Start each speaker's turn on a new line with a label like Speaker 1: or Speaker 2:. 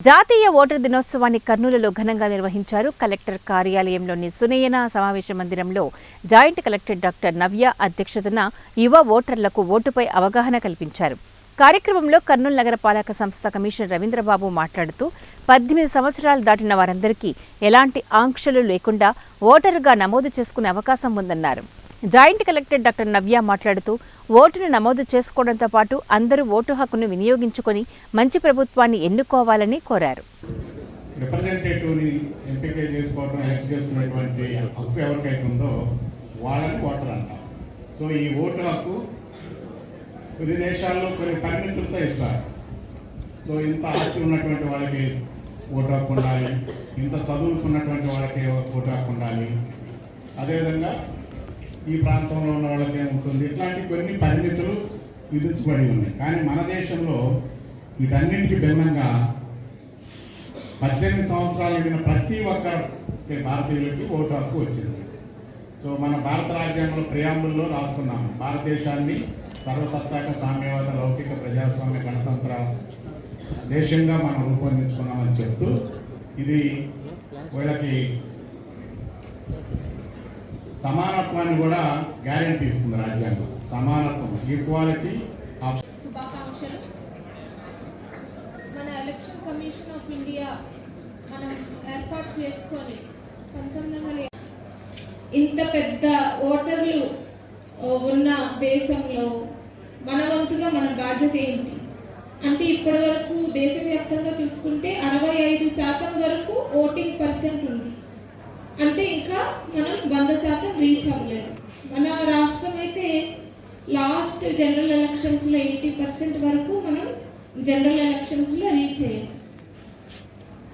Speaker 1: జాతీయ ఓటర్ దినోత్సవాన్ని కర్నూలులో ఘనంగా నిర్వహించారు. కలెక్టర్ కార్యాలయంలోని సునయన సమావేశ మందిరంలో జాయింట్ కలెక్టర్ డాక్టర్ నవ్య అధ్యక్షతన యువ ఓటర్లకు ఓటుపై అవగాహన కల్పించారు. కార్యక్రమంలో కర్నూలు నగరపాలక సంస్థ కమిషనర్ రవీంద్రబాబు మాట్లాడుతూ 18 సంవత్సరాలు దాటిన వారందరికీ ఎలాంటి ఆంక్షలు లేకుండా ఓటరుగా నమోదు చేసుకునే అవకాశం ఉందన్నారు. జాయింట్ కలెక్టర్ డాక్టర్ నవ్య మాట్లాడుతూ ఓటును నమోదు చేసుకోవడంతో పాటు అందరూ ఓటు హక్కును వినియోగించుకొని మంచి ప్రభుత్వాన్ని ఎన్నుకోవాలని కోరారు.
Speaker 2: రిప్రజెంటేటివ్ని ఎంపిక చేసుకోవడం ఎలక్ట్ చేసుకునేటువంటి హక్కు ఎవరికైతే ఉందో వాళ్ళని ఓటర్ అంటారు. సో ఈ ఓటు హక్కు కొన్ని దేశాల్లో కొన్ని పరిమితులతో ఇస్తారు. సో ఇంత ఆస్తి ఉన్నటువంటి వాళ్ళకి ఓటు హక్కు ఉండాలి, ఇంత చదువుకున్నటువంటి వాళ్ళకి ఓటు హక్కు ఉండాలి, అదేవిధంగా ఈ ప్రాంతంలో ఉన్న వాళ్ళకి ఏముంటుంది, ఇట్లాంటి కొన్ని పరిమితులు విధించబడి ఉన్నాయి. కానీ మన దేశంలో వీటన్నింటికి భిన్నంగా 18 సంవత్సరాలు నిండిన ప్రతి ఒక్క భారతీయులకి ఓటు హక్కు వచ్చింది. సో మన భారత రాజ్యాంగంలో ప్రియాంబుల్లో రాసుకున్నాం, భారతదేశాన్ని సర్వసత్తాక సామ్యవాద లౌకిక ప్రజాస్వామ్య గణతంత్ర దేశంగా మనం రూపొందించుకున్నామని చెప్తూ ఇది వీళ్ళకి సమానత్వాన్ని కూడా గ్యారెంటీ ఇస్తుంది రాజ్యాంగం. సమానత్వం, ఈక్వాలిటీ ఆఫ్.
Speaker 3: శుభాకాంక్షలు. మన ఎలక్షన్ కమిషన్ ఆఫ్ ఇండియా మనం ఏర్పాటు చేసుకొని 1900 ఇంత పెద్ద ఓటర్లు ఉన్న దేశంలో మన వంతుగా మన బాధ్యత ఏంటి అంటే, ఇప్పటి వరకు దేశవ్యాప్తంగా చూసుకుంటే 65% వరకు ఓటింగ్ పర్సెంట్ ఉంది. అంటే ఇంకా మనం 100% రీచ్ అవ్వలేదు. మన రాష్ట్రం అయితే లాస్ట్ జనరల్ ఎలక్షన్స్లో 80% వరకు మనం జనరల్ ఎలక్షన్స్లో రీచ్ అయ్యాం.